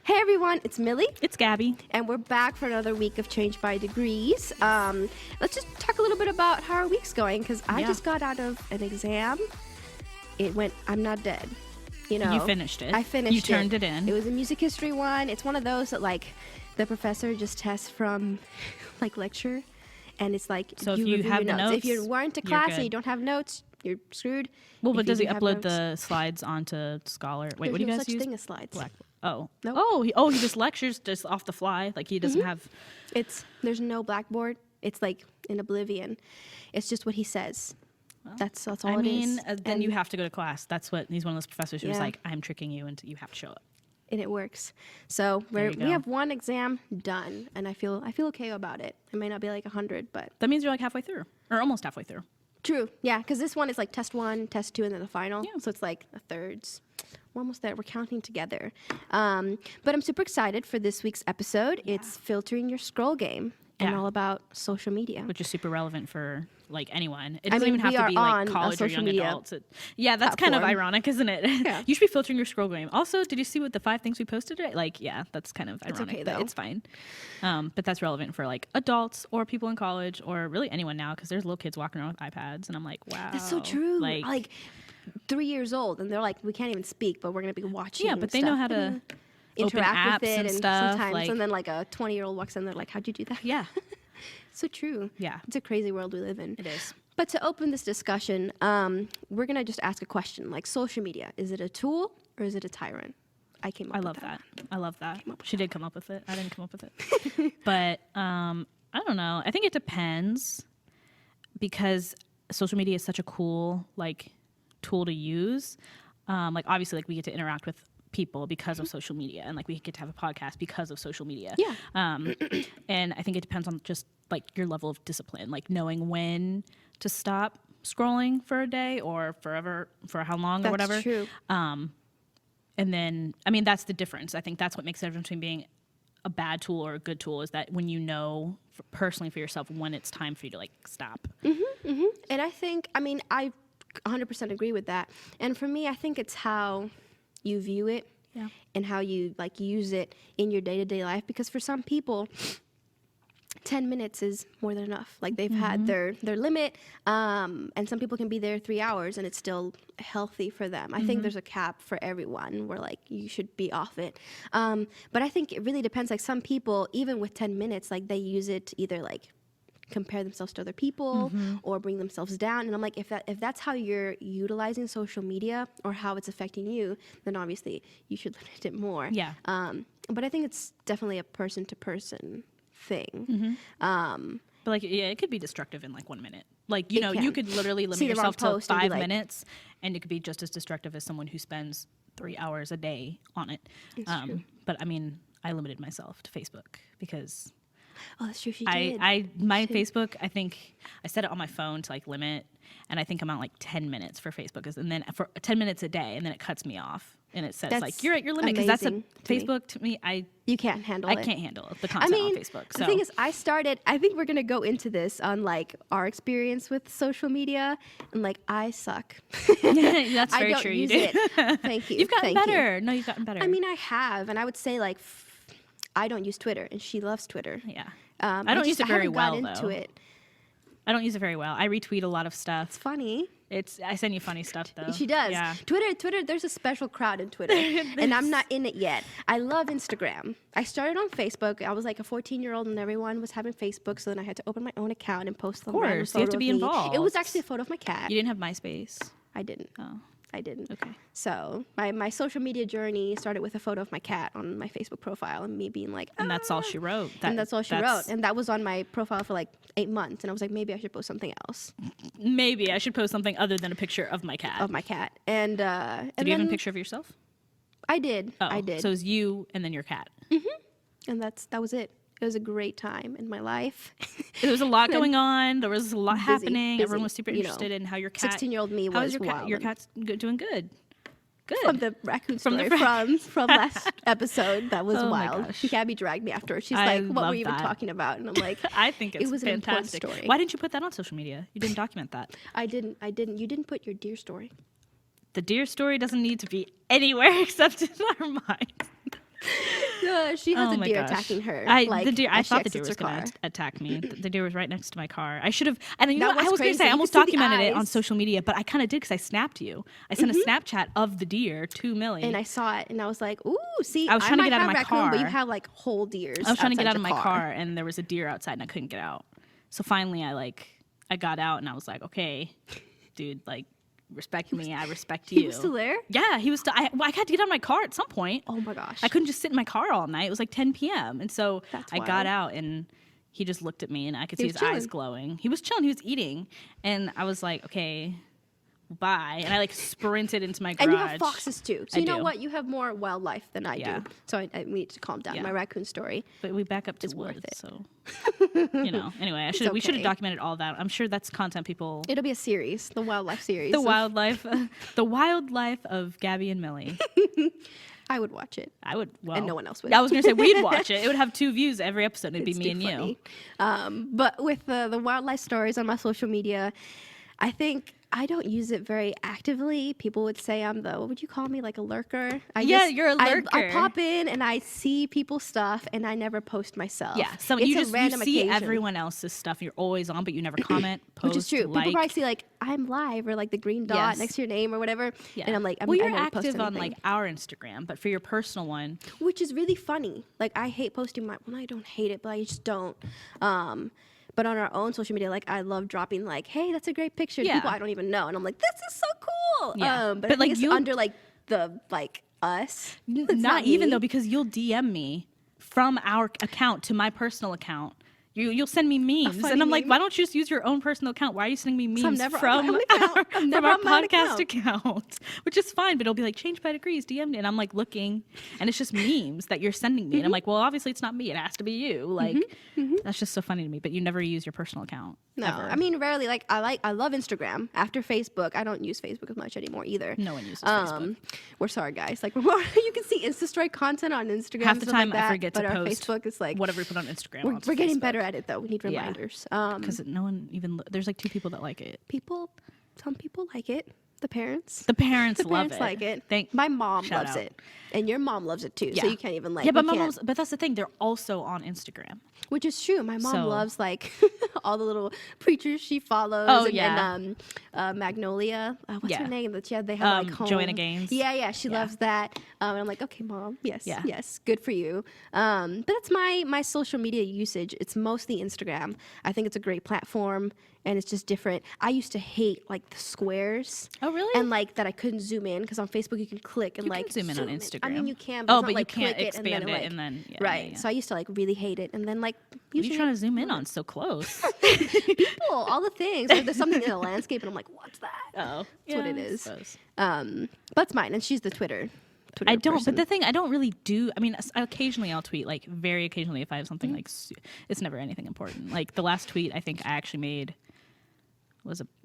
Hey everyone, it's Millie. It's Gabby. And we're back for another week of Change by Degrees. Let's just talk a little bit about how our week's going, because I just got out of an exam. It went, I'm not dead. You know, You finished it. I finished it. You turned it in. It was a music history one. It's one of those that, like, the professor just tests from, like, lecture. And it's like, So if you you review have your the notes. If notes, you weren't to you're class good. and you don't have notes, you're screwed. Well, If but you does he do have upload notes- the slides onto Scholar? Wait, There's what do you no guys such use? thing as slides. Blackboard. Oh. Nope. He just lectures just off the fly. Like he doesn't have. There's no blackboard. It's like in oblivion. It's just what he says. That's all I it mean, is. then And- you have to go to class. That's what he's one of those professors who's Yeah. like, I'm tricking you, and you have to show up. and it works. So There we you go. have one exam done, and I feel okay about it. It may not be like 100, but That means you're like halfway through, or almost halfway through. true. Yeah, because this one is like test 1, test 2, and then the final. Yeah. So it's like a thirds. We're almost there. We're counting together. But I'm super excited for this week's episode. It's filtering your scroll game and Yeah. all about social media. Which is super relevant for like anyone. It I doesn't mean, even have we to are be on like a college or social young media adults. Yeah, that's kind of platform. ironic, isn't it? Yeah. You should be filtering your scroll game. Also, did you see what the 5 things we posted today? Like, yeah, that's kind of ironic, okay, but though. it's fine. But that's relevant for like adults or people in college or really anyone now, because there's little kids walking around with iPads, and I'm like, wow, That's so true. Like, 3 years old, and they're like, we can't even speak, but we're gonna be watching. yeah, but they know how to interact open with apps it, and and stuff, sometimes, like- and then like a 20-year-old walks in, they're like, "How'd you do that?" yeah, So true. yeah, It's a crazy world we live in. it is. But to open this discussion, we're gonna just ask a question: like, social media, is it a tool or is it a tyrant? I came up. I with love that. I love that. up with She did come up with it. I didn't come up with it. But I don't know. I think it depends, because social media is such a cool like tool to use. Like obviously, like we get to interact with people because of social media, and like we get to have a podcast because of social media. Yeah. And I think it depends on just like your level of discipline, like knowing when to stop scrolling for a day or forever, for how long or That's whatever. true. And then, I mean, that's the difference. I think that's what makes the difference between being a bad tool or a good tool, is that when you know personally for yourself when it's time for you to like stop. And I think, I mean, I 100% agree with that. And for me, I think it's how you view it Yeah. and how you like use it in your day-to-day life. Because for some people, 10 minutes is more than enough. Like they've had their limit, and some people can be there 3 hours and it's still healthy for them. I think there's a cap for everyone where like you should be off it. But I think it really depends. Like some people, even with 10 minutes, like they use it to either like compare themselves to other people or bring themselves down. And I'm like, if that's how you're utilizing social media or how it's affecting you, then obviously you should limit it more. Yeah. But I think it's definitely a person to person thing. But like, yeah, it could be destructive in like 1 minute. Like, you know, you can. could literally limit See the wrong yourself to post and be 5 like- minutes, and it could be just as destructive as someone who spends 3 hours a day on it. true. But I mean, I limited myself to Facebook because Oh, that's true. She did. my Facebook, I think I set it on my phone to like limit, and I think I'm on like 10 minutes for Facebook, and then for 10 minutes a day, and then it cuts me off, and it says That's like you're at your limit, because that's a amazing to me. Facebook to me. You can't handle it. I can't handle the I content mean, on Facebook. So the thing is, I think we're going to go into this on like our experience with social media, and like I suck. that's I very don't true. use You do. it. Thank you. You've gotten Thank you. better. No, you've gotten better. I mean, I have, and I would say like I don't use Twitter, and she loves Twitter. yeah. I don't use it very haven't got well, into though. it. I don't use it very well. I retweet a lot of It's stuff. funny. I send you funny stuff though. She does. Yeah. Twitter, there's a special crowd in Twitter, and I'm not in it yet. I love Instagram. I started on Facebook. I was like a 14-year-old, and everyone was having Facebook, so then I had to open my own account and post them. Of course, you have to be involved. It was actually a photo of my cat. You didn't have MySpace. I didn't. Oh, I didn't. okay. So my social media journey started with a photo of my cat on my Facebook profile, and me being like, And that's all she wrote. and that's all she wrote. And that was on my profile for like 8 months. And I was like, maybe I should post something else Maybe I should post something other than a picture of my cat. of my cat. And Did you have a picture of yourself? I did. Oh, I did. So it was you and then your cat. And that was it. It was a great time in my life. There was a lot going on. There was a lot happening. busy, Everyone was super you know. interested in how your cat. 16-year-old me How was is your cat? wild. Your cat's doing good. Good. From the raccoon From story the from last episode. That was Oh my wild. gosh. Gabby dragged me after. She's I like, what were love you even that. talking about? And I'm like, I think it's it was an important fantastic. story. Why didn't you put that on social media? You didn't document that. I didn't. You didn't put your deer story. The deer story doesn't need to be anywhere except in our minds. She has Oh a my deer gosh. attacking her. I as she thought the deer exits was her going car. to attack me. The deer was right next to my car. I should have. And you know That what? I was was going to crazy. say I You almost could see the documented it on eyes. social media, but I kind of did because I snapped you. I sent a Snapchat of the deer to Millie. And I saw it, and I was like, "Ooh, see, I was trying to might get out of have my raccoon, but you car. have like whole deers." I was trying to get outside out of your my car, and there was a deer outside, and I couldn't get out. So finally, I got out, and I was like, okay, dude, like, respect me. I respect you. He was still there? Yeah, he was still. I had to get out of my car at some point. Oh my gosh! I couldn't just sit in my car all night. It was like 10 p.m. And so That's I got wild. out and he just looked at me and I could He see was his eyes chilling. glowing. He was chilling. He was eating. And I was like, okay, bye. And I like sprinted into my garage. And you have foxes too, so I you know do. what? You have more wildlife than I Yeah. do. So I need to calm down. Yeah. My raccoon story. But we back up to It's worth woods. it. So, anyway, we should have okay. documented all that. I'm sure that's content people. It'll be a series, the wildlife series. The of- wildlife of Gabby and Millie. I would watch it. I would. Well, no one else would. I was gonna say we'd watch it. It would have 2 views every episode. It'd be It's me too and you. funny. But with the wildlife stories on my social media, I think I don't use it very actively. People would say I'm what would you call me? Like a lurker? You're a I lurker. pop in and I see people's stuff and I never post myself. Yeah, so It's you a just you random see occasion, everyone else's stuff. You're always on, but you never comment, post, which is true. like. People probably see like I'm live or like the green dot Yes. next to your name or whatever, Yeah. and I'm like, well, I you're never post active on anything. like our Instagram, but for your personal one, Which is really funny. Like I hate posting well, I don't hate it, but I just don't. But on our own social media, like I love dropping like, "Hey, that's a great picture." to Yeah. people I don't even know, and I'm like, "This is so cool." Yeah. But But, I like, think it's under like the like us. It's not even me. though, because you'll DM me from our account to my personal account. You'll send me memes, funny and I'm like, meme. why don't you just use your own personal account? Why are you sending me memes I'm never on from my own account. I'm from never our on my own podcast account? Which is fine, but it'll be like changed by degrees, DM me, and I'm like looking, and it's just memes that you're sending me, and I'm like, well, obviously it's not me, it has to be you. Like that's just so funny to me. But you never use your personal account. No, ever. I mean rarely. Like I love Instagram. After Facebook, I don't use Facebook as much anymore either. No one uses Facebook. We're sorry, guys. Like you can see Insta story content on Instagram. Half the stuff time like that, I forget to but our post Facebook is like whatever we put on Instagram. we're getting better at it though. We need Yeah. reminders. because no one even there's like 2 people that like it. Some people like it. The parents. The parents The love parents it. like it. Thank My mom shout loves out. it, and your mom loves it too. So Yeah. you can't even like. Yeah, but we my can't- mom's. But that's the thing. They're also on Instagram. which is true. My mom So- loves like all the little preachers she follows. Oh, and, yeah. And Magnolia. What's Yeah. her name? That they have like home. Joanna Gaines. Yeah, she Yeah. loves that. And I'm like, okay, mom. Yes, Yeah. yes, good for you. But that's my social media usage. It's mostly Instagram. I think it's a great platform, and it's just different. I used to hate like the squares. Oh, really? And like that I couldn't zoom in because on Facebook you can click and You like can zoom in on I mean, Instagram. you can. Oh, it's not, but you like, can't click it and then expand it like, and then- yeah, right. yeah. So I used to like really hate it, and then like What are you using trying it- to zoom in on so close? people, all the things. Like, there's something in the landscape, and I'm like, what's that? Oh, That's what it is. suppose. That's mine, and she's the Twitter. I don't. person. But the thing, I don't really do. I mean, occasionally I'll tweet. Like very occasionally, if I have something like, it's never anything important. Like the last tweet I think I actually made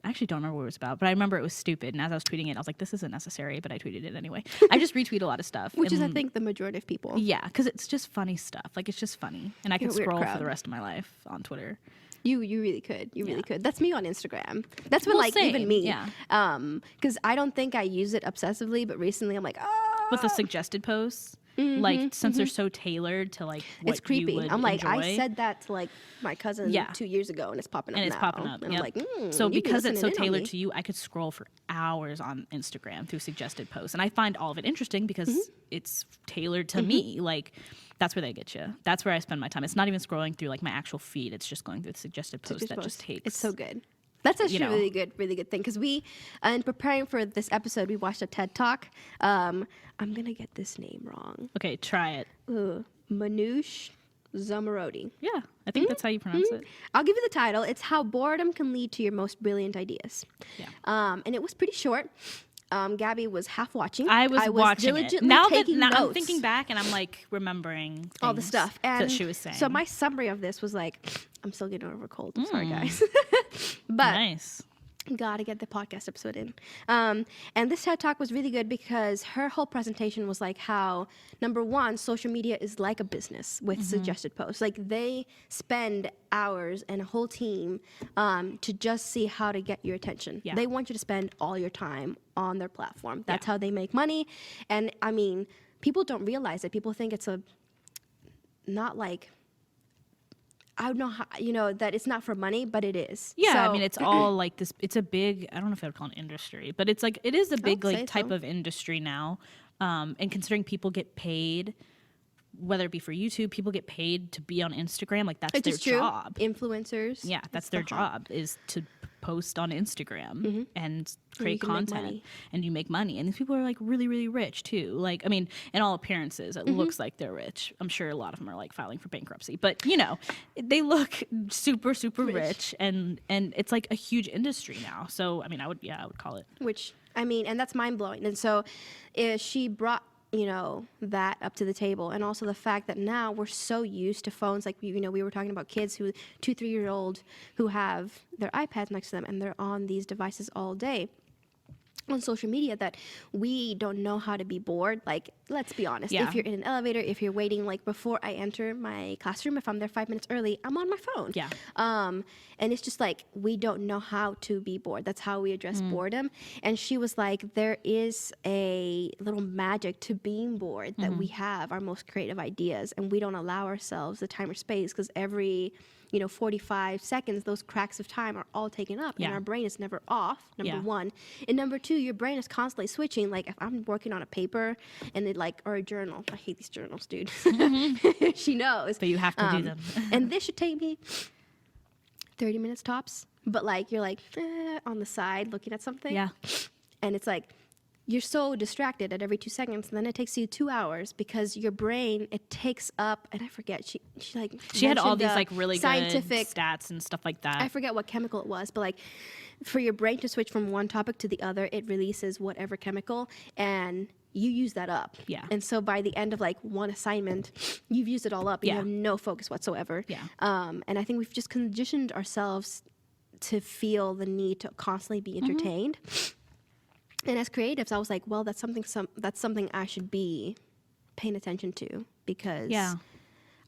I actually don't remember what it was about, but I remember it was stupid. And as I was tweeting it, I was like, this isn't necessary, but I tweeted it anyway. I just retweet a lot of stuff, which is, I and- think, the majority of people. yeah, because it's just funny stuff. Like it's just funny, and I You're could a weird scroll for crowd. the rest of my life on Twitter. You really could. You really Yeah. could. That's me on Instagram. That's when Well, like even same, me. yeah. Because I don't think I use it obsessively, but recently I'm like, With the suggested posts, like since they're so tailored to like what it's creepy. you would I'm like, I enjoy. said that to like my cousin Yeah. 2 years ago, and it's popping up and it's now. popping up. And yep. I'm like, so you be because it's so listening in on tailored me. to you, I could scroll for hours on Instagram through suggested posts, and I find all of it interesting because it's tailored to me. Like that's where they get you. That's where I spend my time. It's not even scrolling through like my actual feed. It's just going through the suggested posts that just takes. It's so good. That's actually know. a really good thing because we, in preparing for this episode, we watched a TED Talk. I'm gonna get this name wrong. Okay, try it. Manoush Zomorodi. Yeah, I think that's how you pronounce it. I'll give you the title. It's How Boredom Can Lead to Your Most Brilliant Ideas. Yeah. And it was pretty short. Gabby was half watching. I was watching it. diligently Now that taking I'm notes. thinking back and I'm like remembering all the things stuff and that she was saying. So my summary of this was like, I'm still getting over a cold. I'm sorry, guys. but nice. gotta get the podcast episode in. And this TED Talk was really good because her whole presentation was like how, number one, social media is like a business with suggested posts. Like they spend hours and a whole team to just see how to get your attention. Yeah. They want you to spend all your time on their platform. That's Yeah. how they make money. And I mean, people don't realize it. People think it's a not like, I don't know how, that it's not for money, but it is. Yeah, I So- mean, it's all like this. It's a big. I don't know if I would call it industry, but it's like it is a big say like type so. of industry now. And considering people get paid, whether it be for YouTube, people get paid to be on Instagram. Like that's Which their is true. job. Influencers. Yeah, that's it's their the hot- job is to post on Instagram and you create can make content, money. and you make money. And these people are like really, really rich too. Like, I mean, in all appearances, it looks like they're rich. I'm sure a lot of them are like filing for bankruptcy, but they look super, super rich, and it's like a huge industry now. So, I mean, I would call it. Which, I mean, and that's mind blowing. And so she brought, that up to the table. And also the fact that now we're so used to phones. Like, we were talking about kids 2-3-year-old who have their iPads next to them and they're on these devices all day on social media, that we don't know how to be bored. Like, let's be honest. Yeah. If you're in an elevator, if you're waiting, like before I enter my classroom, if I'm there 5 minutes early, I'm on my phone. Yeah. And it's just like, we don't know how to be bored. That's how we address boredom. And she was like, there is a little magic to being bored, that we have our most creative ideas and we don't allow ourselves the time or space, because every 45 seconds, those cracks of time are all taken up, and Yeah. our brain is never off, number Yeah. one. And number two, your brain is constantly switching. Like, if I'm working on a paper and or a journal, I hate these journals, dude. She knows. But you have to do them. And this should take me 30 minutes tops. But like, you're like on the side looking at something. Yeah. And it's like, you're so distracted at every 2 seconds, and then it takes you 2 hours because your brain, it takes up, and I forget, she She had all mentioned these the like really scientific good stats and stuff like that. I forget what chemical it was, but like, for your brain to switch from one topic to the other, it releases whatever chemical, and you use that up. Yeah. And so by the end of like one assignment, you've used it all up. And Yeah. You have no focus whatsoever. Yeah. And I think we've just conditioned ourselves to feel the need to constantly be entertained. And as creatives, I was like, well, that's something I should be paying attention to, because Yeah.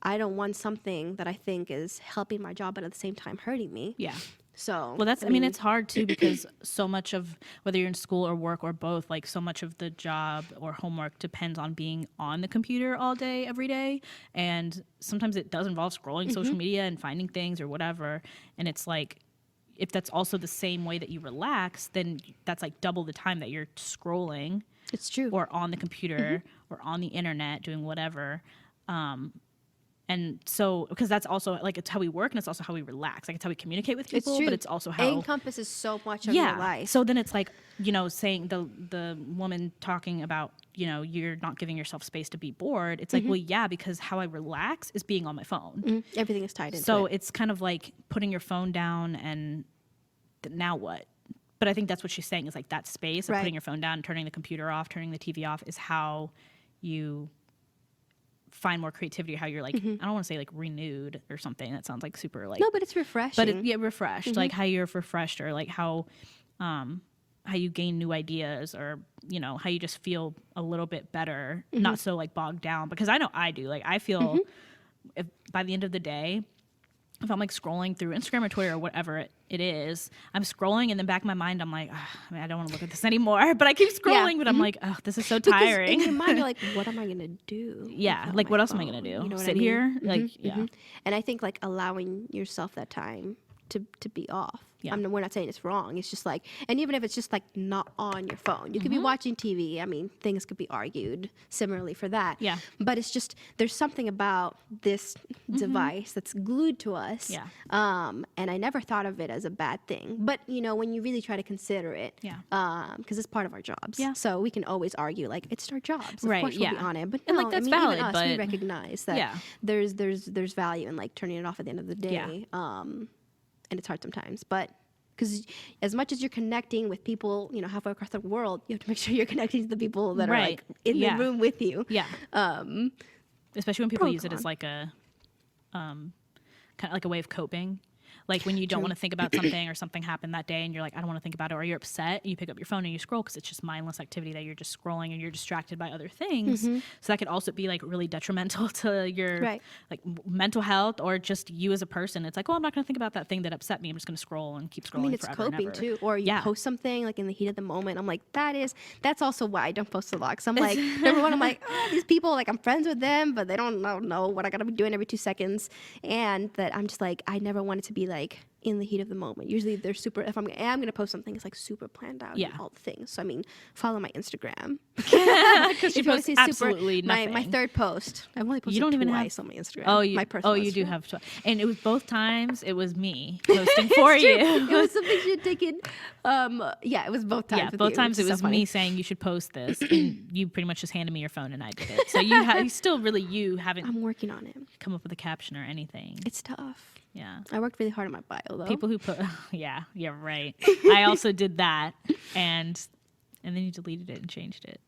I don't want something that I think is helping my job, but at the same time hurting me. Yeah. So, Well, I mean, it's hard too, because so much of, whether you're in school or work or both, like so much of the job or homework depends on being on the computer all day, every day. And sometimes it does involve scrolling social media and finding things or whatever. And it's like, if that's also the same way that you relax, then that's like double the time that you're scrolling it's true. or on the computer or on the internet doing whatever. And so, because that's also like, it's how we work and it's also how we relax. Like, it's how we communicate with It's people, true. but it's also It how encompasses so much of your life. So then it's like, saying the woman talking about, you're not giving yourself space to be bored. It's like, well, yeah, because how I relax is being on my phone. Everything is tied into So it. it's kind of like putting your phone down and now what? But I think that's what she's saying, is like that space of Right. putting your phone down, turning the computer off, turning the TV off is how you find more creativity, how you're like, I don't want to say like renewed or something. That sounds like super like, No, but it's refreshing. but refreshed, like how you're refreshed, or like how you gain new ideas, or how you just feel a little bit better, not so like bogged down. Because I know I do, like I feel if by the end of the day, if I'm like scrolling through Instagram or Twitter or whatever it is, I'm scrolling, and then back in my mind I'm like, I don't want to look at this anymore, but I keep scrolling. But I'm like, oh, this is so Because tiring. in your mind, you're like, what am I going to do? Yeah, without like my what else am I phone? gonna do? You know what Sit I mean? here? Like, yeah. And I think like allowing yourself that time to be off. Yeah. I mean, we're not saying it's wrong. It's just like, and even if it's just like not on your phone, you could be watching TV. I mean, things could be argued similarly for that. Yeah. But it's just, there's something about this device that's glued to us. Yeah. And I never thought of it as a bad thing. But, when you really try to consider it, Yeah. because it's part of our jobs. Yeah. So we can always argue like it's our jobs. Of Right, course we'll be yeah. on it. But And, no, like, that's I mean, valid, even us, we but- recognize that Yeah. there's value in like turning it off at the end of the day. Yeah. And it's hard sometimes, but because as much as you're connecting with people, halfway across the world, you have to make sure you're connecting to the people that are Right. like in Yeah. the room with you. Yeah. Especially when people pro use it con. as like a kind of like a way of coping. Like when you don't want to think about something or something happened that day and you're like, I don't want to think about it, or you're upset, you pick up your phone and you scroll because it's just mindless activity that you're just scrolling and you're distracted by other things. So that could also be like really detrimental to your Right. like mental health or just you as a person. It's like, oh, I'm not going to think about that thing that upset me. I'm just going to scroll and keep scrolling I mean, it's forever and coping ever. too. Or you Yeah. post something like in the heat of the moment. I'm like, that's also why I don't post a lot. Cause I'm like, number one, I'm like, oh, these people, like I'm friends with them, but they don't know what I gotta be doing every 2 seconds. And that I'm just like, I never want it to be like in the heat of the moment. Usually they're super, if I'm going to post something, it's like super planned out Yeah. and all the things. So, I mean, follow my Instagram. Because If she you wanna posts see absolutely my nothing. third post. I've only posted don't even have- twice on my Instagram. Oh, you, my personal you do Instagram. have, and it was both times. It was me posting for you. It was something she had taken. Yeah, it was both times. Yeah, with both you, times which it is so was me funny. saying you should post this, and you pretty much just handed me your phone and I did it. So you still really you haven't I'm working on it. come up with a caption or anything. It's tough. Yeah, I worked really hard on my bio though. people who put yeah right. I also did that, and then you deleted it and changed it.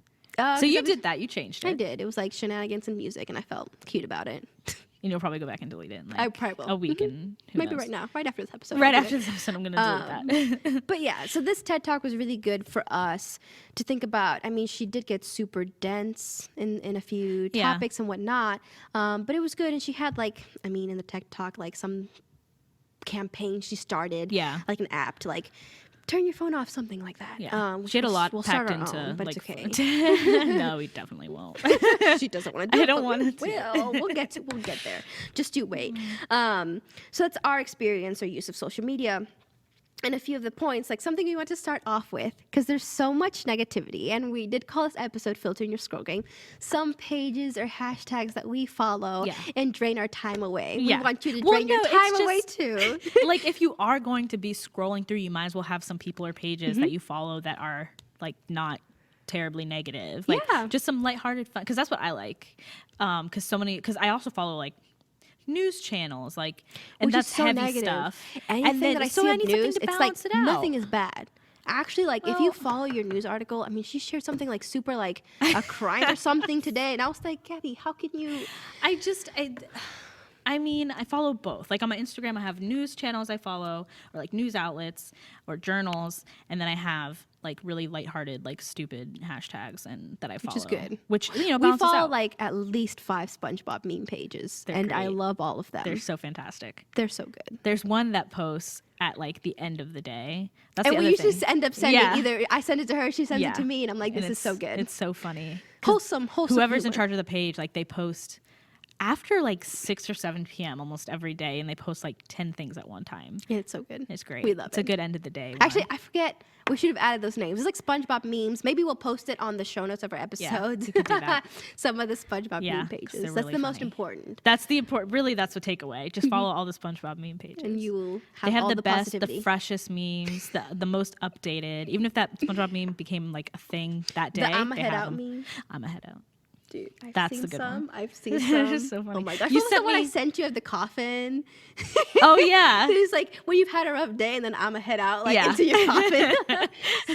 So you did that. You changed it. I did. It was like shenanigans and music, and I felt cute about it. And you'll probably go back and delete it in like I probably will. a week and who Maybe knows? right now, right after this episode. Right I'll do after it. this episode, I'm gonna delete that. But yeah, so this TED Talk was really good for us to think about. I mean, she did get super dense in a few Yeah. topics and whatnot, but it was good. And she had like, I mean, in the TED Talk, like some campaign she started, Yeah. like an app to like turn your phone off, something like that. Yeah, which she had a lot we'll packed start our into own, but like. it's okay. No, we definitely won't. She doesn't want to do I it. don't but want we it to. will. We'll get there. Just you wait. So that's our experience or use of social media. And a few of the points, like something we want to start off with, because there's so much negativity, and we did call this episode Filtering Your Scroll Game. Some pages or hashtags that we follow Yeah. and drain our time away. Yeah. We want you to Well, drain your no, time it's away just- too. Like if you are going to be scrolling through, you might as well have some people or pages that you follow that are like not terribly negative. Like Yeah. just some lighthearted fun, because that's what I like. Because I also follow like news channels, like, and Which is that's so heavy negative. stuff. Anything and then that I so see I of need something news, to it's balance like it out. nothing is bad. Actually, like if you Well- follow your news article, I mean, she shared something like super like a crime or something today, and I was like, Gabby, how can you? I mean, I follow both. Like on my Instagram, I have news channels I follow, or like news outlets, or journals, and then I have like really lighthearted, like stupid hashtags and that I follow, Which is good. Which We balances follow out. like at least 5 SpongeBob meme pages, They're and I great. love all of them. They're so fantastic. They're so good. There's one that posts at like the end of the day. That's And the we other usually thing. end up sending Yeah. either I send it to her, she sends Yeah. it to me, and I'm like, this is so good. It's so funny. wholesome. Whoever's in humor. charge of the page, like they post after like 6 or 7 p.m. almost every day, and they post like 10 things at one time. Yeah, it's so good. It's great. We love It's it. a good end of the day. Actually, one. I forget. We should have added those names. It's like SpongeBob memes. Maybe we'll post it on the show notes of our episodes. we could do that. Some of the SpongeBob Yeah, meme 'cause pages. they're That's really the most funny. important. That's the important. Really, that's the takeaway. Just follow all the SpongeBob meme pages. And you will have They have all the the best, positivity. the freshest memes, the most updated. Even if that SpongeBob meme became like a thing that day, The I'm a they head have out them. meme. I'm a head out. Dude, I've That's seen the good some. one. I've seen It's some. just so funny. Oh my gosh. You What was the sent one I me- sent you of the coffin? Oh yeah. It's like when you've had a rough day and then I'm a head out like Yeah. into your coffin.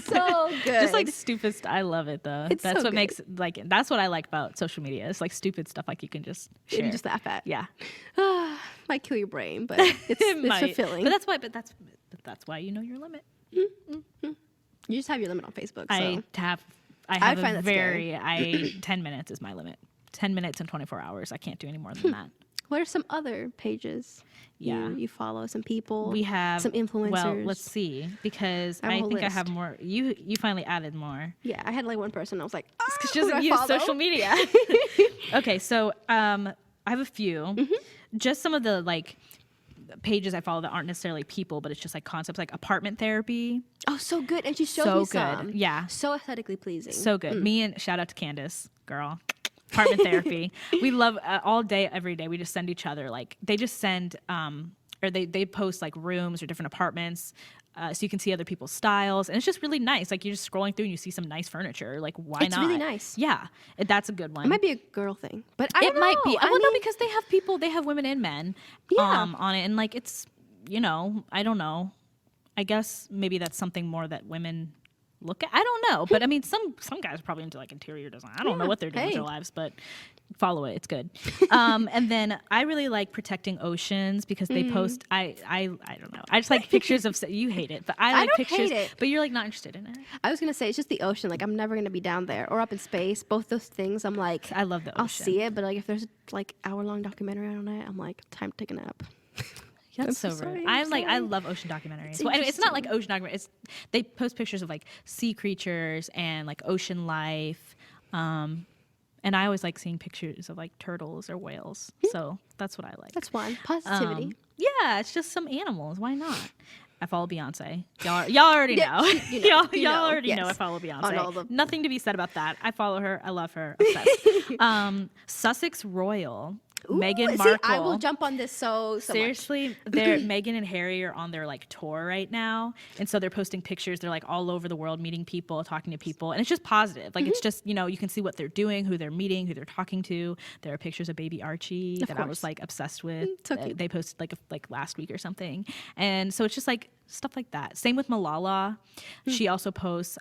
So good. Just like stupid I love it though. It's That's so what good. makes like that's what I like about social media. It's like stupid stuff like you can just share. and just laugh at. yeah. Might kill your brain, but it's Might. fulfilling. But that's why you know your limit. You just have your limit on Facebook. So. I have find a that scary. 10 minutes is my limit. 10 minutes and 24 hours. I can't do any more than that. What are some other pages Yeah. you follow? Some people? We have some influencers. Well, let's see, because I have a I whole think I have list. more. You finally added more. Yeah, I had like one person. I was like, Because she who do doesn't I use follow? social media. Okay, so I have a few. Mm-hmm. Just some of the like pages I follow that aren't necessarily people, but it's just like concepts like apartment therapy. Oh, so good. And she showed So me good. some. Yeah. So aesthetically pleasing. So good. Me and shout out to Candace, girl. Apartment therapy. We love all day, every day. We just send each other like they just send or they post like rooms or different apartments. So you can see other people's styles, and it's just really nice. Like you're just scrolling through and you see some nice furniture. Like why It's not? really nice. Yeah, that's a good one. It might be a girl thing, but I don't It might know. be. I Well, no, mean, because they have women and men Yeah. on it, and like it's I don't know. I guess maybe that's something more that women look at. I don't know, but I mean, some guys are probably into like interior design. I don't know what they're doing with hey. their lives, but follow it. It's good. And then I really like Protecting Oceans because they post. I don't know. I just like pictures of. You hate it, but I like don't pictures. hate it. But you're like not interested in it. I was gonna say it's just the ocean. Like I'm never gonna be down there or up in space. Both those things, I'm like, I love the ocean. I'll see it, but like if there's like hour-long documentary on it, I'm like, time to take a nap. That's so sorry, rude. I'm I sorry. love ocean documentaries. Well, anyway, it's not like ocean documentaries. It's they post pictures of like sea creatures and like ocean life. And I always like seeing pictures of like turtles or whales. So that's what I like. That's one positivity. Yeah, it's just some animals. Why not? I follow Beyonce. Y'all already know. You know, y'all already know I yes. follow Beyonce. On all the- Nothing to be said about that. I follow her. I love her. Obsessed. Sussex Royal. Meghan Markle. See, I will jump on this so much. Seriously, Meghan and Harry are on their like tour right now, and so they're posting pictures. They're like all over the world, meeting people, talking to people, and it's just positive. Like it's just you can see what they're doing, who they're meeting, who they're talking to. There are pictures of baby Archie that I was like obsessed with. So cute. They posted like last week or something, and so it's just like stuff like that. Same with Malala. She also posts.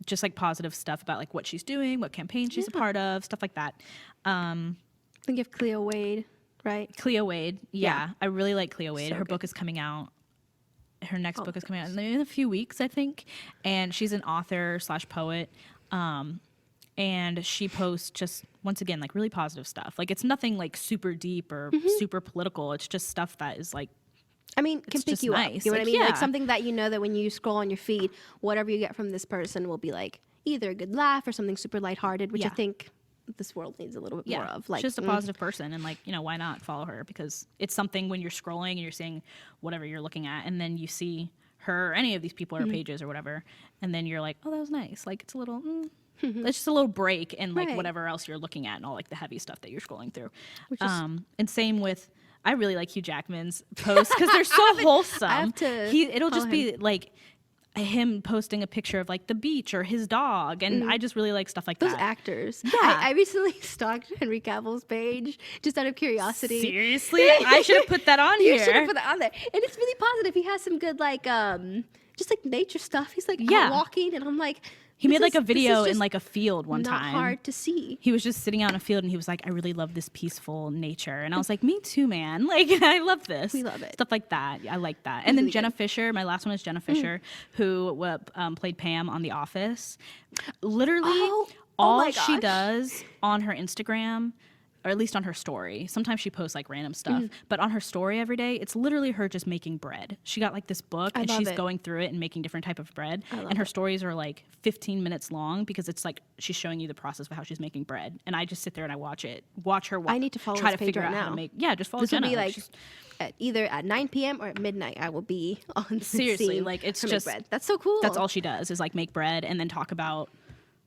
Just like positive stuff about like what she's doing, what campaign she's a part of, stuff like that. Think of Cleo Wade, right? Cleo Wade. Yeah. Yeah. I really like Cleo Wade. So Her good. book is coming out. Her next book is coming out in a few weeks, I think. And she's an author / poet. And she posts just, once again, like really positive stuff. Like it's nothing like super deep or super political. It's just stuff that is like, I mean, can It's pick just you nice. up. You know what I Like, mean? yeah. Like something that you know that when you scroll on your feed, whatever you get from this person will be like either a good laugh or something super lighthearted, which I Yeah. think this world needs a little bit more of. Like she's just a positive person. And like, why not follow her? Because it's something when you're scrolling and you're seeing whatever you're looking at, and then you see her or any of these people or pages or whatever, and then you're like, oh, that was nice. Like it's a little, it's just a little break in like Right. whatever else you're looking at and all like the heavy stuff that you're scrolling through. Which is- And same with, I really like Hugh Jackman's posts because they're so wholesome. I have to It'll just follow be like him posting a picture of like the beach or his dog, and I just really like stuff like those that. actors. Yeah. I recently stalked Henry Cavill's page just out of curiosity. Seriously, I should have put that on You here. should have put that on there. And it's really positive. He has some good like just like nature stuff. He's like Yeah. out walking and I'm like He this made like is- a video this is in just like a field one not time. hard to see. He was just sitting out in a field and he was like, I really love this peaceful nature. And I was like, me too, man. Like, I love this. We love it. Stuff like that. I like that. And then really Jenna Fisher, my last one is Jenna Fisher, who played Pam on The Office. Literally, Oh all my she gosh. does on her Instagram, or at least on her story. Sometimes she posts like random stuff, but on her story every day, it's literally her just making bread. She got like this book and love she's it. going through it and making different type of bread. love And her it. stories are like 15 minutes long because it's like she's showing you the process of how she's making bread. And I just sit there and I watch her. I need to follow try this to page figure right out how to now. make. Yeah, just follow This will Jenna. be like She's- either at 9 p.m. or at midnight. I will be on seriously, seeing like it's her make just bread. That's so cool. That's all she does is like make bread and then talk about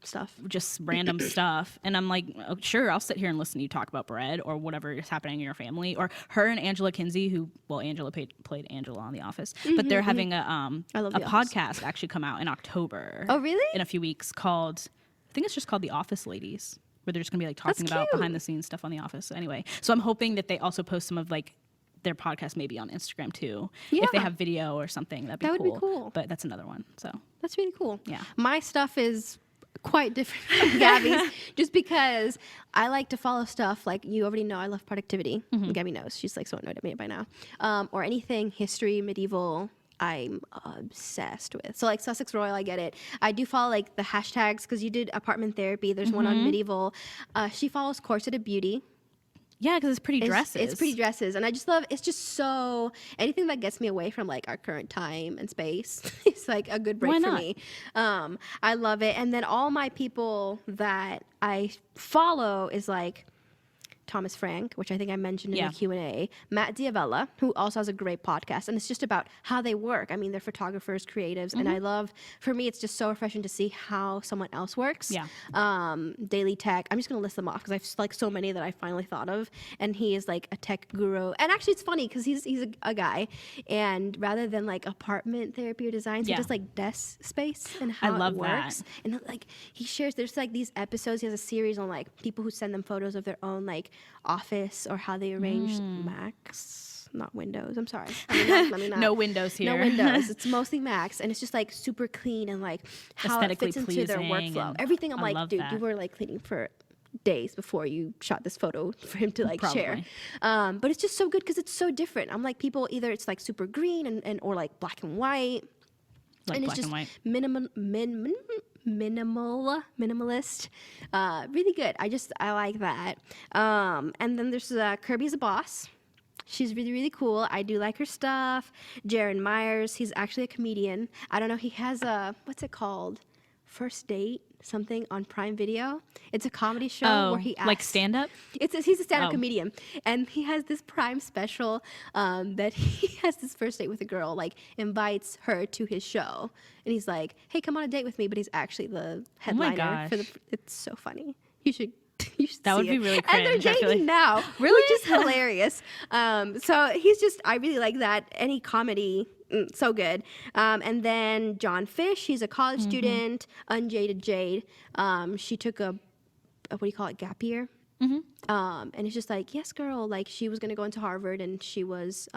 stuff. just random stuff. And I'm like, oh, sure, I'll sit here and listen to you talk about bread or whatever is happening in your family. Or her and Angela Kinsey, Angela played Angela on The Office, but they're having I love a The Office. podcast actually come out in October. Oh, really? In a few weeks called, I think it's just called The Office Ladies, where they're just gonna be like talking about cute. behind the scenes stuff on The Office. Anyway, so I'm hoping that they also post some of like their podcast maybe on Instagram too. If they Yeah. have video or something, that'd be That cool. would be cool. But that's another one. So That's really cool. Yeah. My stuff is quite different from Gabby's just because I like to follow stuff like you already know I love productivity. Gabby knows. She's like so annoyed at me by now. Or anything history, medieval, I'm obsessed with. So like Sussex Royal, I get it. I do follow like the hashtags because you did apartment therapy. There's one on medieval. She follows Corseted Beauty. yeah, because it's pretty dresses. It's pretty dresses, and I just love. It's just so anything that gets me away from like our current time and space. It's like a good break Why for not? me. I love it, and then all my people that I follow is like Thomas Frank, which I think I mentioned in Yeah. the Q&A, Matt Diavella, who also has a great podcast, and it's just about how they work. I mean, they're photographers, creatives, and I love, for me, it's just so refreshing to see how someone else works. Yeah. Daily Tech, I'm just going to list them off because I've like so many that I finally thought of, and he is like a tech guru. And actually, it's funny because he's a guy, and rather than like apartment therapy or design, so Yeah. just like desk space and how love it that. works. And like he shares, there's like these episodes. He has a series on like people who send them photos of their own like office or how they arrange Macs, not Windows. I'm sorry. Let me not. No windows here. No windows. It's mostly Macs, and it's just like super clean and like how it Aesthetically fits into their pleasing, workflow. and Everything. I'm I like, love dude, that. you were like cleaning for days before you shot this photo for him to like share. Probably. But it's just so good because it's so different. I'm like, people either it's like super green and or like black and white. Like And it's black just and white. minimalist, really good. I like that. And then there's Kirby's a Boss. She's really, really cool. I do like her stuff. Jaron Myers, he's actually a comedian. I don't know, he has a, what's it called? First Date, something on Prime Video. It's a comedy show where he asks. Like stand up? He's a stand-up Oh. comedian, and he has this Prime special that he has this first date with a girl, like invites her to his show, and he's like, "Hey, come on a date with me," but he's actually the headliner for the. It's so funny. You should. You should That would see be it. really And they're cringe, I feel dating like. now, Really? which is hilarious. So he's just. I really like that. Any comedy. So good. And then John Fish, he's a college student, Unjaded Jade. She took a what do you call it, gap year? And it's just like, yes, girl, like she was going to go into Harvard and she was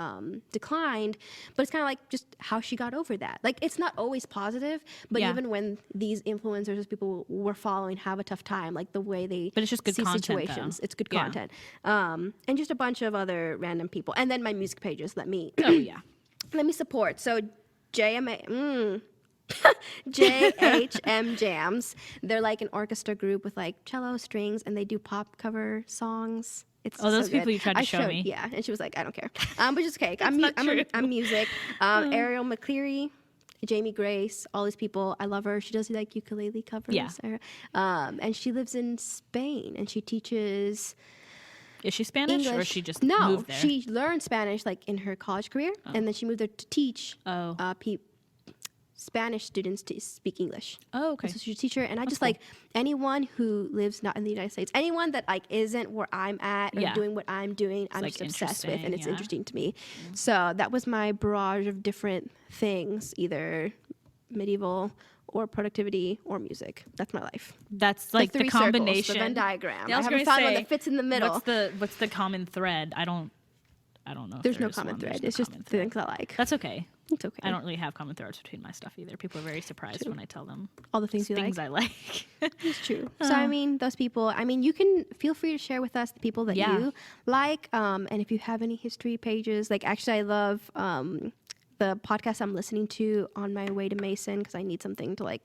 declined. But it's kind of like just how she got over that. Like, it's not always positive, but Yeah. even when these influencers, people we're following, have a tough time, like the way they But it's just good see content, situations. though. It's good Yeah. content. And just a bunch of other random people. And then my music pages let me Oh, yeah. let me support. So JHM Jams. They're like an orchestra group with like cello, strings, and they do pop cover songs. It's Oh, those so good. people you tried to I show showed- me. Yeah, and she was like, I don't care. But just okay. I'm not true. I'm music. Ariel McCleary, Jamie Grace, all these people. I love her. She does like ukulele covers. Yeah. And she lives in Spain and she teaches Is she Spanish English. or she just no, moved there? she learned Spanish like in her college career, and then she moved there to teach Oh. Spanish students to speak English. Oh, okay. So she's a teacher, and I just cool. like anyone who lives not in the United States, anyone that like isn't where I'm at or Yeah. doing what I'm doing, I'm like, just obsessed with, and it's interesting, interesting to me. So that was my barrage of different things, either medieval or productivity or music. That's my life. That's like the three circles, combination. the Venn diagram. Yeah, I was haven't gonna found one say, that fits in the middle. What's the common thread? I don't know. if There's no there is common one. There's thread. no It's just common the thread. things I like. That's okay. It's okay. I don't really have common threads between my stuff either. People are very surprised when I tell them all the things you like. things I like. It's true. So I mean, those people. I mean, you can feel free to share with us the people that Yeah. you like, and if you have any history pages. Like, actually, I love the podcast I'm listening to on my way to Mason because I need something to like.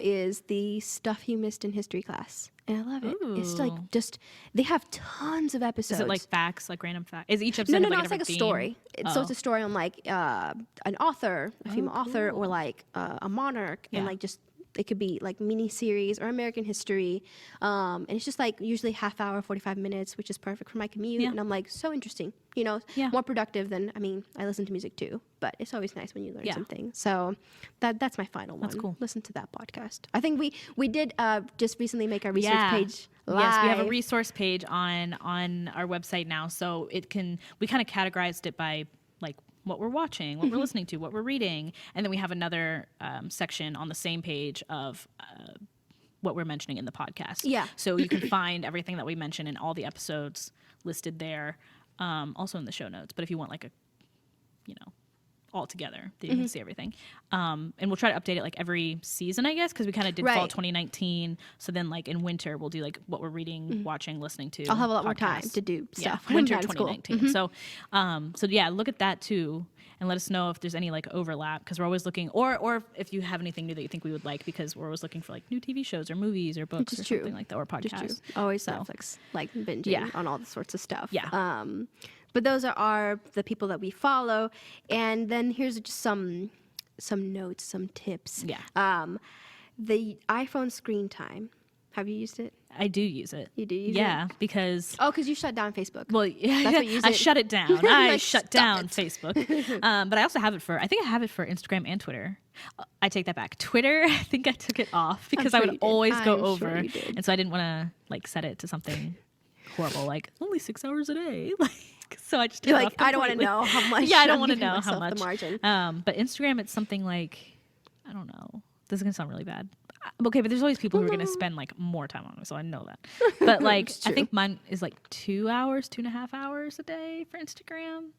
Is the Stuff You Missed in History Class, and I love it. It's like Ooh. just they have tons of episodes. Is it like facts, like random facts? Is each episode No, have, like, it's a like a different story. theme? So it's a story on like an author, a female author, or cool. like a monarch, and Yeah. like just it could be like mini series or American history, and it's just like usually half hour, 45 minutes, which is perfect for my commute. Yeah. And I'm like so interesting, you know, Yeah. more productive than I mean I listen to music too, but it's always nice when you learn Yeah. something. So that's my final one. That's cool. Listen to that podcast. I think we did just recently make our research page live. Yes, we have a resource page on our website now, so we kind of categorized it by like what we're watching, what we're listening to, what we're reading, and then we have another section on the same page of what we're mentioning in the podcast. Yeah. So you can find everything that we mention in all the episodes listed there, also in the show notes. But if you want like a, all together, that you can see everything. And we'll try to update it like every season, I guess, because we kind of did fall Right. 2019. So then like in winter, we'll do like what we're reading, watching, listening to. I'll have a lot more time podcasts. to do Yeah, stuff. when I'm winter done school. 2019. So yeah, look at that too, and let us know if there's any like overlap, because we're always looking, or if you have anything new that you think we would like, because we're always looking for like new TV shows or movies or books Which or is true. something like that, or Which is podcasts. true. Always So- Netflix, like binging Yeah. on all the sorts of stuff. Yeah. But those are the people that we follow, and then here's just some notes, some tips. Yeah. The iPhone screen time. Have you used it? I do use it. You do use it? Yeah, because Oh, because you shut down Facebook. well, yeah, That's what you use I it- shut it down. I Like, shut stop down it. Facebook. But I also have it I think I have it for Instagram and Twitter. I take that back. Twitter, I think I took it off because sure I you would did. always go I'm sure over. you did. And so I didn't want to like set it to something horrible, like only 6 hours a day. Like, so I just took You're it like, off I don't want to completely. know how much. Yeah, I don't I'm want to giving know how myself much. The margin. But Instagram, it's something like, I don't know. This is gonna sound really bad. Okay, but there's always people who are gonna spend like more time on it, so I know that. But like, It's I true. think mine is like 2 hours, 2.5 hours a day for Instagram,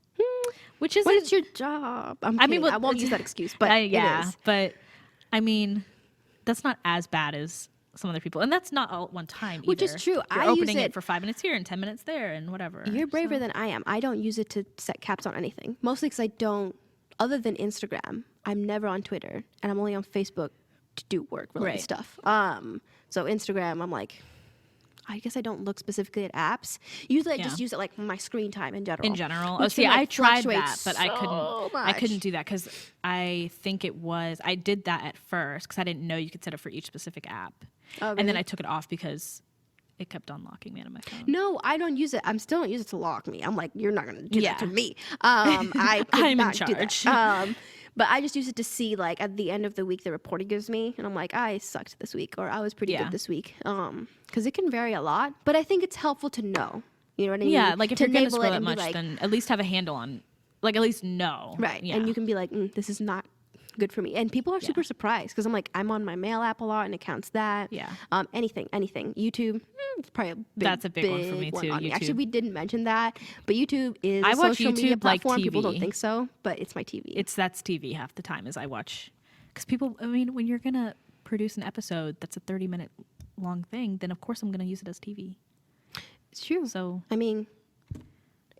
which is What is your job? I mean, well, I won't use that excuse, but yeah, it is. but I mean, that's not as bad as some other people, and that's not all at one time Which is either. true. You're I use opening it it- for 5 minutes here and 10 minutes there and whatever. You're braver So- than I am. I don't use it to set caps on anything. Mostly because I don't, other than Instagram, I'm never on Twitter, and I'm only on Facebook to do work-related Right. stuff. So Instagram, I'm like, I guess I don't look specifically at apps. Usually I just Yeah. use it like my screen time in general. in general. which Oh, see, can, like, I tried fluctuate that, but I so couldn't. I much. couldn't do that because I think I did that at first because I didn't know you could set it for each specific app, Oh, and then really? I took it off because it kept on locking me out of my phone. No, I don't use it. I'm still don't use it to lock me. I'm like, you're not gonna do that to Yeah. me. I could I'm in not do charge. that. But I just use it to see like at the end of the week the report it gives me, and I'm like, I sucked this week, or I was pretty Yeah. good this week. Because it can vary a lot. But I think it's helpful to know. You know what I mean? Yeah, like if to you're gonna enable scroll it that and be much, like, then at least have a handle on, like at least know. right, Yeah. and you can be like, this is not good for me. And people are super surprised because I'm like, I'm on my mail app a lot, and it counts that. Yeah. Anything. YouTube. It's probably a big, That's a big one for me, too, on me. Actually, YouTube. we didn't mention that, but YouTube is I a watch social media YouTube like platform. People don't TV. think so, but it's my TV. That's TV half the time as I watch, because people. I mean, when you're gonna produce an episode that's a 30-minute long thing, then of course I'm gonna use it as TV. It's true. So I mean,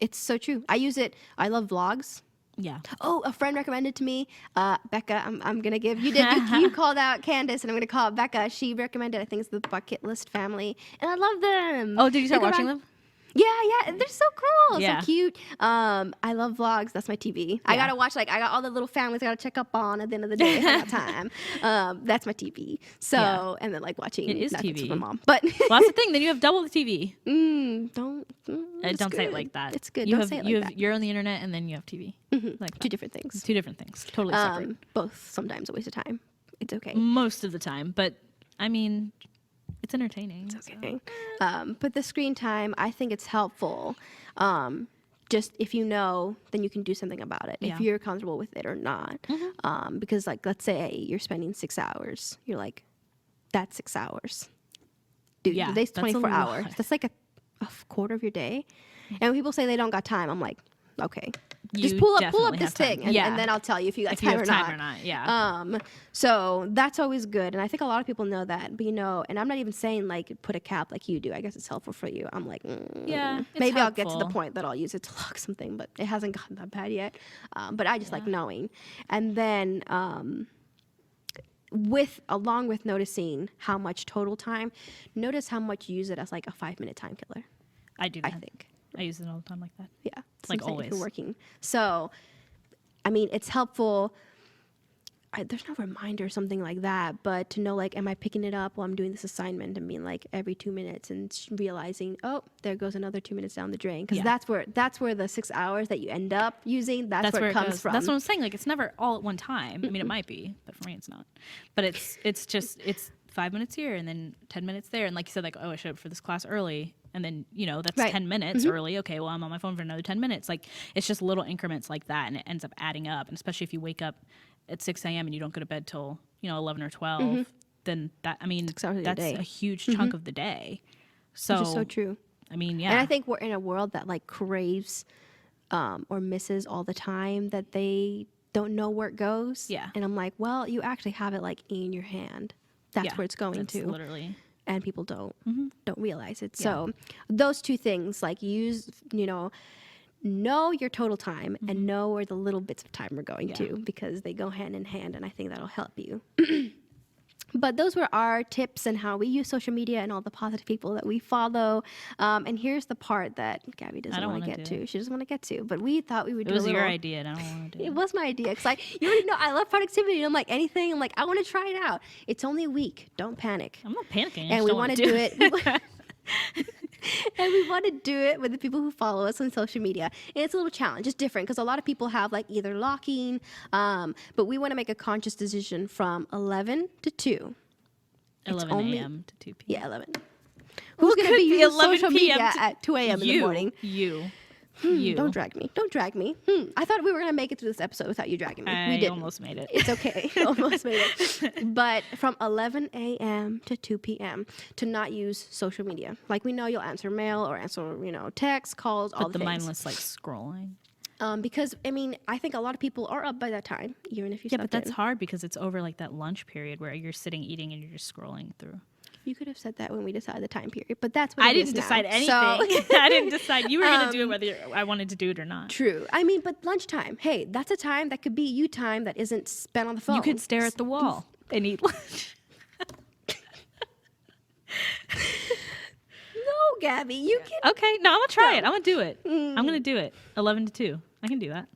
it's so true. I use it. I love vlogs. yeah, Oh, a friend recommended to me, Becca. I'm gonna give you you called out Candace, and I'm gonna call it Becca. She recommended, I think it's the Bucket List Family, and I love them. Oh, did you start They go watching back- them? Yeah, they're so cool, Yeah. so cute. I love vlogs. That's my TV. I Yeah. gotta watch I got all the little families I gotta check up on at the end of the day if I got time. That's my TV. So Yeah. and then like watching It is Netflix with TV. my mom. But Well, that's the thing. Then you have double the TV. it's Don't say it good. like that. It's good. You Don't have, say it you like have, that. You're on the internet, and then you have TV. Like Two that. different things. Two different things, totally separate. Both sometimes a waste of time. It's okay. Most of the time, but I mean, it's entertaining. It's okay. But the screen time, I think it's helpful. Just if you know, then you can do something about it. Yeah. If you're comfortable with it or not. Because like, let's say you're spending 6 hours. You're like, that's 6 hours. Dude, Yeah, the day's that's a 24 hours. lot. That's like a quarter of your day. And when people say they don't got time, I'm like, okay. You Just pull up definitely this have time. thing, and, Yeah. and then I'll tell you if you got If you time, have or, time not. or not, yeah. So that's always good, and I think a lot of people know that. But and I'm not even saying like put a cap like you do. I guess it's helpful for you. I'm like, Yeah, it's maybe I'll get to the helpful. point that I'll use it to lock something, but it hasn't gotten that bad yet. But I just like knowing, and then along with noticing how much total time, notice how much you use it as like a 5-minute time killer. I do I that. think. I use it all the time like that. Yeah, that's Like what I'm saying, if you're always. working. So, I mean, it's helpful. There's no reminder or something like that, but to know like, am I picking it up while I'm doing this assignment and being like every 2 minutes and realizing, oh, there goes another 2 minutes down the drain, because Yeah. that's where the 6 hours that you end up using, that's where it comes goes. from. That's what I'm saying. Like it's never all at one time. I mean, it might be, but for me, it's not. But it's 5 minutes here and then 10 minutes there. And like you said, like, oh, I showed up for this class early. And then, that's Right. 10 minutes early. Okay, well, I'm on my phone for another 10 minutes. Like, it's just little increments like that. And it ends up adding up. And especially if you wake up at 6 a.m. and you don't go to bed till, 11 or 12, then that, I mean, 6 hours of your that's day. a huge chunk of the day. So, Which is so true. I mean, yeah. And I think we're in a world that like craves or misses all the time, that they don't know where it goes. Yeah. And I'm like, well, you actually have it like in your hand. That's Yeah, where it's going that's to. literally. And people don't realize it. Yeah. So those two things, like use, know your total time and know where the little bits of time are going to, because they go hand in hand, and I think that'll help you. But those were our tips and how we use social media and all the positive people that we follow. And here's the part that Gabby doesn't don't want to wanna get do to. it. She doesn't want to get to. But we thought we would It do was a little. your idea, and I don't want to do It it. was my idea, because you already know I love productivity. And I'm like, anything. I'm like, I want to try it out. It's only a week. Don't panic. I'm not panicking. I And just we don't want wanna to do it. And we want to do it with the people who follow us on social media. And it's a little challenge. It's different because a lot of people have like either locking, but we want to make a conscious decision from 11 to 2. 11 only- a.m. to 2 p.m. Yeah, 11. Who's going to could be be using 11 social p.m. media to- at 2 a.m. in the morning? You. Don't drag me. Don't drag me. I thought we were going to make it through this episode without you dragging me. we I didn't. almost made it. It's okay. Almost made it. But from 11 a.m. to 2 p.m. to not use social media. Like, we know you'll answer mail or answer, texts, calls, all But the things. mindless like scrolling. Because, I mean, I think a lot of people are up by that time, even if you Yeah, slept but that's in. hard because it's over like that lunch period where you're sitting eating and you're just scrolling through. You could have said that when we decided the time period, but that's what I it is didn't decide now. anything. So, I didn't decide. You were going to do it whether I wanted to do it or not. true. I mean, but lunchtime. Hey, that's a time that could be you time that isn't spent on the phone. You could stare at the wall and eat lunch. No, Gabby, you can. Okay, no, I'm going to try No. it. I'm going to do it. I'm going to do it. 11 to 2. I can do that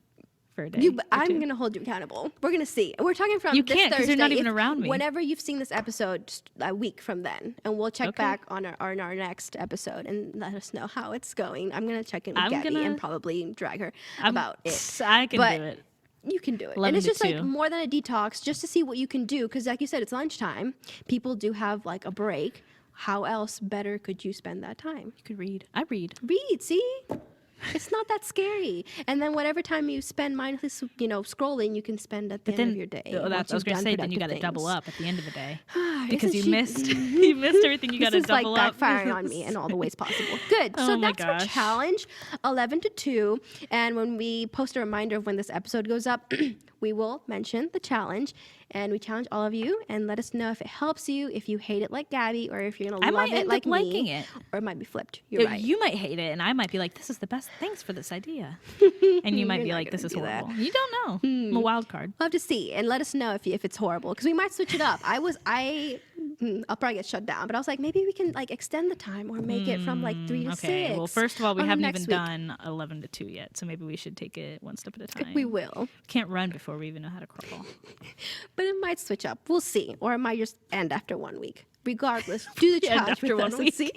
for a day. or I'm two. going to hold you accountable. We're going to see. We're talking from You this can't 'cause you're not Thursday. even around me. Whenever you've seen this episode, just a week from then, and we'll check Okay. back on our next episode and let us know how it's going. I'm going to check in with I'm Gabby gonna- and probably drag her about it. I can But do it. You can do it. 11 And it's to just like 2. more than a detox, just to see what you can do. Because like you said, it's lunchtime. People do have like a break. How else better could you spend that time? You could read. I read. Read, see? It's not that scary. And then whatever time you spend mindlessly, scrolling, you can spend at the end of your day. Oh, that's, I was going to say, then you got to to double up at the end of the day. Because Because you missed you missed everything you got to This is like double up. backfiring on me in all the ways possible. Good. Oh So my that's our gosh. challenge, 11 to 2. And when we post a reminder of when this episode goes up, we will mention the challenge. And we challenge all of you and let us know if it helps you, if you hate it like Gabby, or if you're going to I love might it end like up liking me. it. Or it might be flipped. You're right. You might hate it, and I might be like, "This is the best. Thanks for this idea." And you might You're be not like, "This gonna is do that. horrible." You don't know. I'm a wild card. We'll have to see and let us know if it's horrible because we might switch it up. I'll probably get shut down, but I was like, maybe we can like extend the time or make it from like 3 to 6. Okay. Well, first of all, we on the haven't next even week. done 11 to 2 yet, so maybe we should take it one step at a time. We will, Can't run before we even know how to crawl. but it might switch up. We'll see, or it might just end after 1 week. Regardless, do the End challenge after with 1 us week. and see.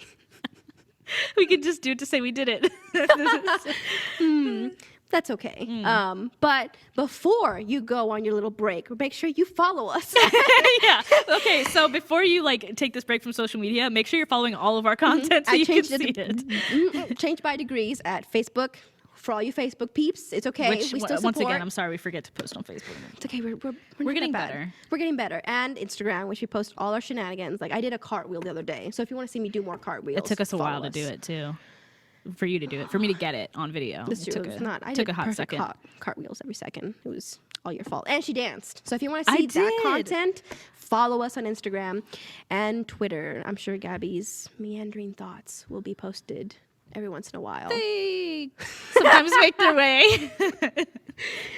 We could just do it to say we did it. That's okay. Hmm. But before you go on your little break, make sure you follow us. Yeah. Okay. So before you like take this break from social media, make sure you're following all of our content so I you can changed see it. it. Change by degrees at Facebook. For all you Facebook peeps, it's okay. Which we still once support. again, I'm sorry we forget to post on Facebook. It's okay. We're We're not getting that bad. better. We're getting better. And Instagram, which we post all our shenanigans. Like I did a cartwheel the other day. So if you want to see me do more cartwheels, It took us a while follow to do us. it too. For you to do it, for me to get it on video. It's It true. took It's a, not. I took did a hot perfect second. cartwheels every second. It was all your fault. And she danced. So if you want to I see that did. content, follow us on Instagram and Twitter. I'm sure Gabby's meandering thoughts will be posted every once in a while. They sometimes make their way.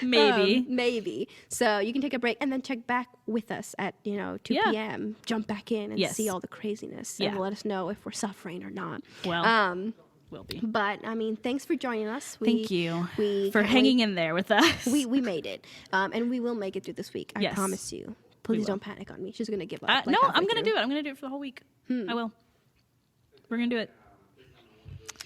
Maybe. Maybe. So you can take a break and then check back with us at 2 Yeah. p.m. Jump back in and Yes. see all the craziness Yeah. and let us know if we're suffering or not. Well, will be. But I mean, thanks for joining us. Thank you We for can't hanging in there with us. wait. We made it, and we will make it through this week. I Yes. promise you. Please will. don't panic on me. She's gonna give up. like no, halfway I'm gonna through. do it. I'm gonna do it for the whole week. I will. We're gonna do it.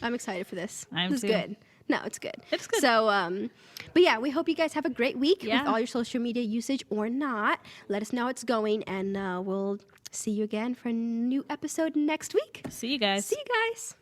I'm excited for this. I am This is too. good. No, it's good. It's good. So, but yeah, we hope you guys have a great week Yeah. with all your social media usage or not. Let us know how it's going, and we'll see you again for a new episode next week. See you guys. See you guys.